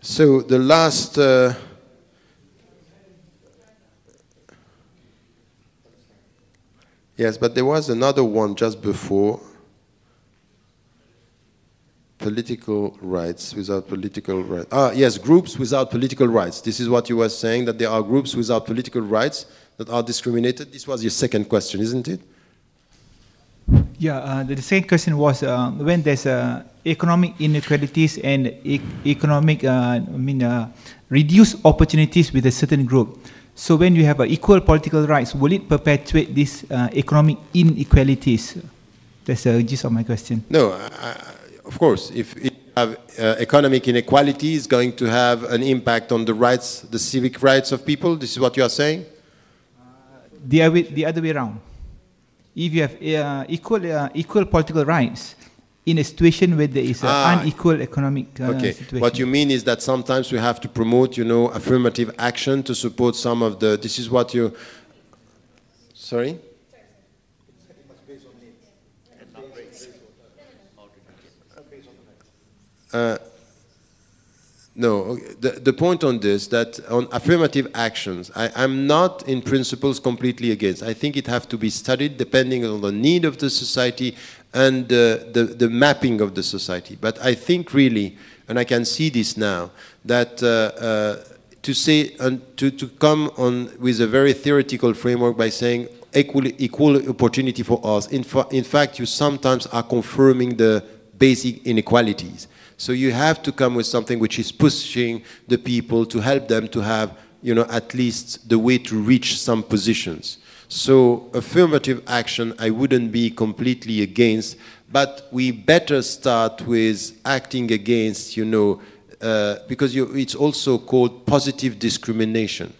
So the last... yes, but there was another one just before. Political rights without political rights. Ah, yes, groups without political rights. This is what you were saying, that there are groups without political rights that are discriminated. This was your second question, isn't it? Yeah, the second question was when there's economic inequalities and economic, reduced opportunities with a certain group. So when you have equal political rights, will it perpetuate these economic inequalities? That's the gist of my question. No, of course, if you have economic inequality, is going to have an impact on the rights, the civic rights of people. This is what you are saying? The other way around. If you have equal political rights in a situation where there is an unequal economic situation. What you mean is that sometimes we have to promote, affirmative action to support some of the... This is what you... Sorry? No, the point on this, that on affirmative actions, I'm not in principles completely against. I think it has to be studied depending on the need of the society and the mapping of the society. But I think really, and I can see this now, that to say and to come on with a very theoretical framework by saying equal opportunity for us, in fact, you sometimes are confirming the basic inequalities. So you have to come with something which is pushing the people to help them to have, at least the way to reach some positions. So affirmative action, I wouldn't be completely against, but we better start with acting against, because it's also called positive discrimination.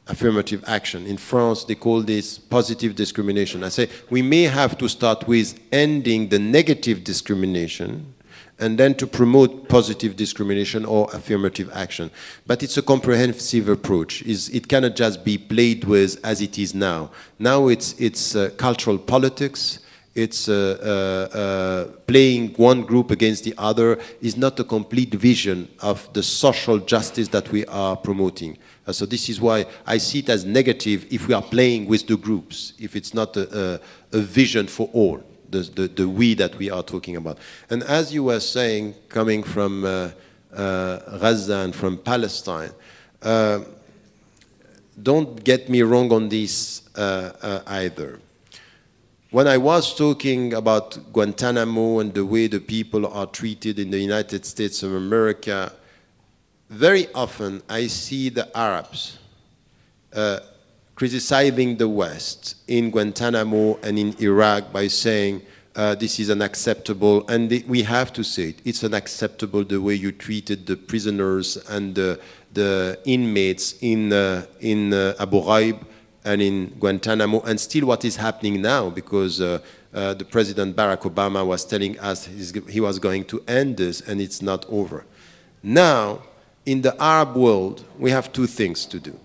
Affirmative action. In France, they call this positive discrimination. I say we may have to start with ending the negative discrimination and then to promote positive discrimination or affirmative action. But it's a comprehensive approach. It cannot just be played with as it is now. Now it's cultural politics. It's playing one group against the other. Is not a complete vision of the social justice that we are promoting. So this is why I see it as negative if we are playing with the groups, if it's not a vision for all. The we that we are talking about. And as you were saying, coming from Gaza and from Palestine, don't get me wrong on this either. When I was talking about Guantanamo and the way the people are treated in the United States of America, very often I see the Arabs criticizing the West in Guantanamo and in Iraq by saying this is unacceptable, and we have to say it. It's unacceptable the way you treated the prisoners and the inmates in Abu Ghraib and in Guantanamo, and still what is happening now, because the President Barack Obama was telling us he was going to end this, and it's not over. Now, in the Arab world, we have two things to do.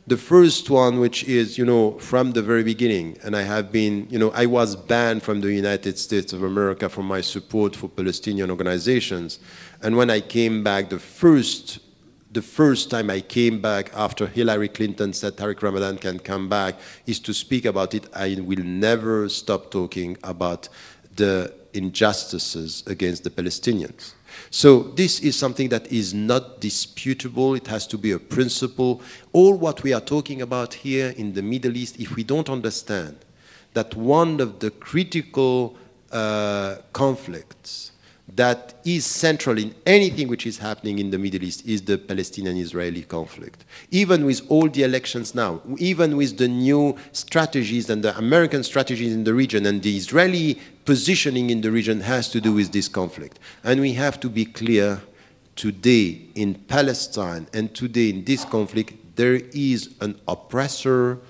The first one, which is, from the very beginning, and I have been, I was banned from the United States of America for my support for Palestinian organizations. And when I came back, the first time I came back after Hillary Clinton said Tariq Ramadan can come back, is to speak about it. I will never stop talking about the injustices against the Palestinians. So this is something that is not disputable. It has to be a principle. All what we are talking about here in the Middle East, if we don't understand that one of the critical conflicts that is central in anything which is happening in the Middle East is the Palestinian-Israeli conflict. Even with all the elections now, even with the new strategies and the American strategies in the region and the Israeli positioning in the region has to do with this conflict. And we have to be clear, today in Palestine and today in this conflict, there is an oppressor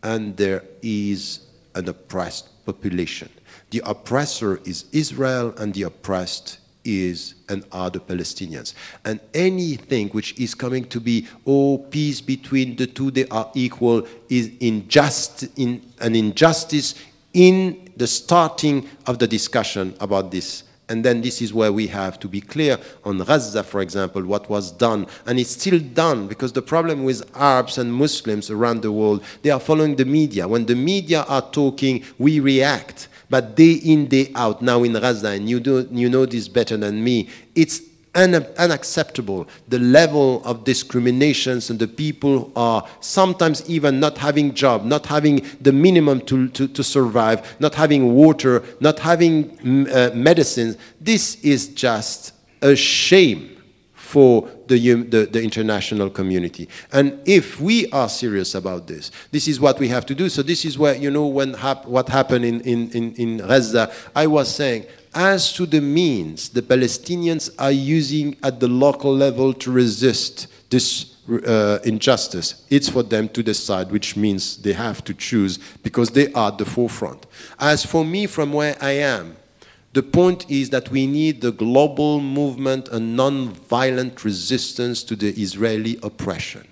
and there is an oppressed population. The oppressor is Israel and the oppressed is and are the Palestinians. And anything which is coming to be, peace between the two, they are equal, is an injustice in the starting of the discussion about this And then this is where we have to be clear on Gaza, for example, what was done. And it's still done, because the problem with Arabs and Muslims around the world, they are following the media. When the media are talking, we react. But day in, day out, now in Gaza, and you know this better than me, it's unacceptable, the level of discriminations, and the people are sometimes even not having job, not having the minimum to survive, not having water, not having medicines. This is just a shame for the international community. And if we are serious about this, this is what we have to do. So this is where, you know, what happened in Gaza, I was saying, as to the means the Palestinians are using at the local level to resist this injustice, it's for them to decide, which means they have to choose, because they are at the forefront. As for me, from where I am, the point is that we need the global movement and non-violent resistance to the Israeli oppression.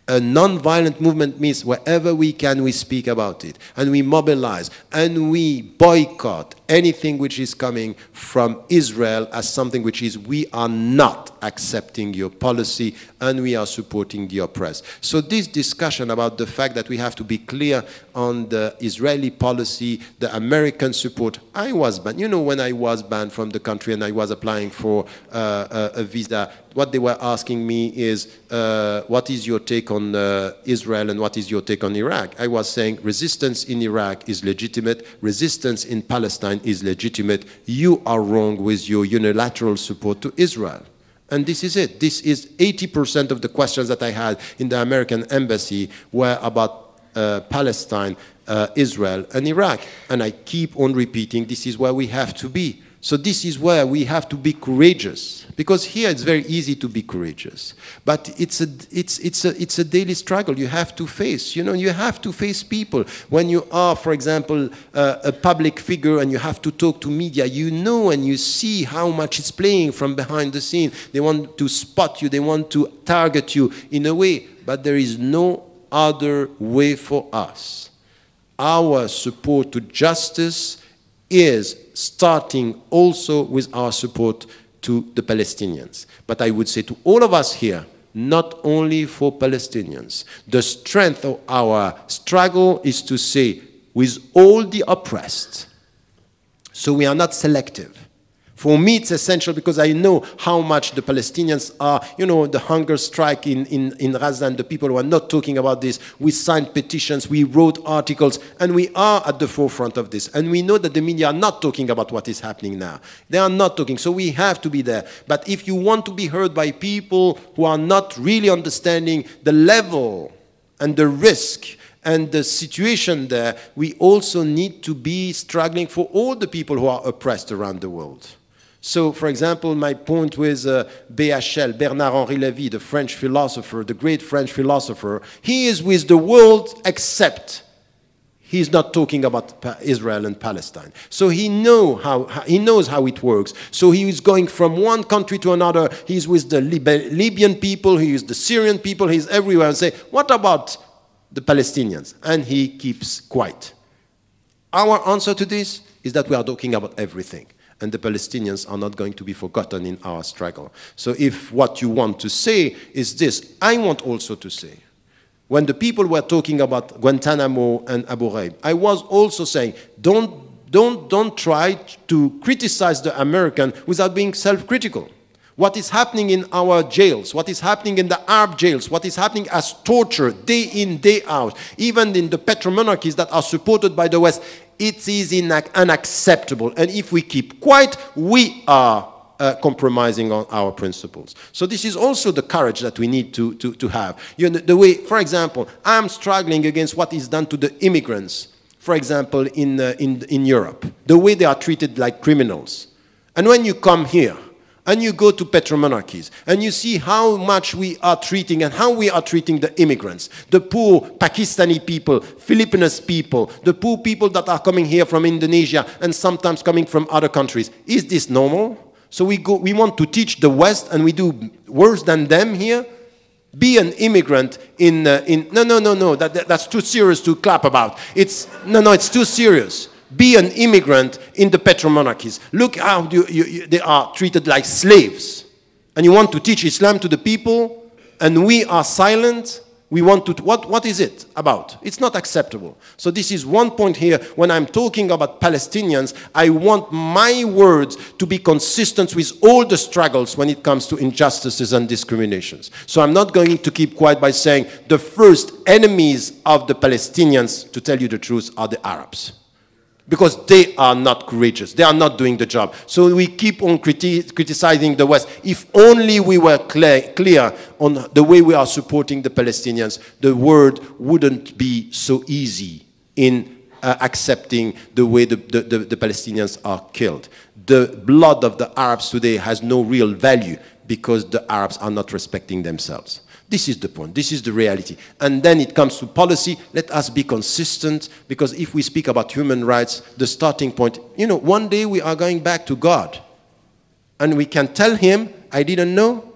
A non-violent movement means wherever we can, we speak about it, and we mobilize, and we boycott anything which is coming from Israel as something which is, we are not accepting your policy, and we are supporting the oppressed. So this discussion about the fact that we have to be clear on the Israeli policy, the American support, I was banned. You know, when I was banned from the country and I was applying for a visa, what they were asking me is, what is your take on Israel and what is your take on Iraq? I was saying resistance in Iraq is legitimate, resistance in Palestine is legitimate. You are wrong with your unilateral support to Israel. And this is it. This is 80% of the questions that I had in the American embassy were about Palestine, Israel, and Iraq. And I keep on repeating, this is where we have to be. So this is where we have to be courageous, because here it's very easy to be courageous, but it's a daily struggle you have to face. You know, you have to face people. When you are, for example, a public figure and you have to talk to media, you know and you see how much it's playing from behind the scene. They want to spot you, they want to target you in a way, but there is no other way for us. Our support to justice is starting also with our support to the Palestinians. But I would say to all of us here, not only for Palestinians, the strength of our struggle is to say, with all the oppressed, so we are not selective. For me, it's essential because I know how much the Palestinians are, you know, the hunger strike in Gaza, and the people who are not talking about this. We signed petitions, we wrote articles, and we are at the forefront of this. And we know that the media are not talking about what is happening now. They are not talking, so we have to be there. But if you want to be heard by people who are not really understanding the level and the risk and the situation there, we also need to be struggling for all the people who are oppressed around the world. So, for example, my point with BHL, Bernard-Henri Lévy, the French philosopher, the great French philosopher, he is with the world except he's not talking about Israel and Palestine. So he knows how it works. So he is going from one country to another. He's with the Libyan people, he is the Syrian people, he's everywhere, and say, what about the Palestinians? And he keeps quiet. Our answer to this is that we are talking about everything. And the Palestinians are not going to be forgotten in our struggle. So if what you want to say is this, I want also to say, when the people were talking about Guantanamo and Abu Ghraib, I was also saying, don't try to criticize the American without being self-critical. What is happening in our jails, what is happening in the Arab jails, what is happening as torture day in, day out, even in the petromonarchies that are supported by the West, it is unacceptable. And if we keep quiet, we are compromising on our principles. So this is also the courage that we need to have. You know, the way, for example, I'm struggling against what is done to the immigrants, for example, in Europe, the way they are treated like criminals. And when you come here, and you go to petromonarchies, and you see how much we are treating and how we are treating the immigrants, the poor Pakistani people, Filipino people, the poor people that are coming here from Indonesia and sometimes coming from other countries. Is this normal? So we want to teach the West and we do worse than them here? Be an immigrant no, that's too serious to clap about. It's too serious. Be an immigrant in the petromonarchies. Look how they are treated like slaves. And you want to teach Islam to the people, and we are silent. We want to, what is it about? It's not acceptable. So this is one point here. When I'm talking about Palestinians, I want my words to be consistent with all the struggles when it comes to injustices and discriminations. So I'm not going to keep quiet by saying the first enemies of the Palestinians, to tell you the truth, are the Arabs. Because they are not courageous. They are not doing the job. So we keep on criticizing the West. If only we were clear on the way we are supporting the Palestinians, the world wouldn't be so easy in accepting the way the Palestinians are killed. The blood of the Arabs today has no real value because the Arabs are not respecting themselves. This is the point. This is the reality. And then it comes to policy. Let us be consistent, because if we speak about human rights, the starting point, you know, one day we are going back to God. And we can tell him, I didn't know.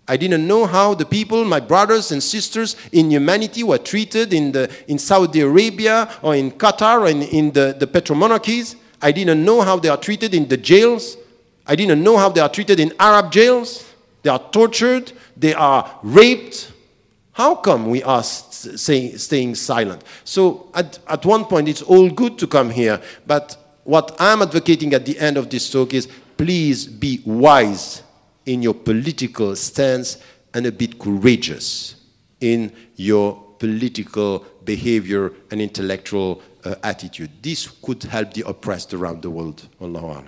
I didn't know how the people, my brothers and sisters in humanity, were treated in Saudi Arabia or in Qatar or in the petromonarchies. I didn't know how they are treated in the jails. I didn't know how they are treated in Arab jails. They are tortured. They are raped. How come we are staying silent? So at one point, it's all good to come here. But what I'm advocating at the end of this talk is, please be wise in your political stance and a bit courageous in your political behavior and intellectual attitude. This could help the oppressed around the world. Allahu A'lam.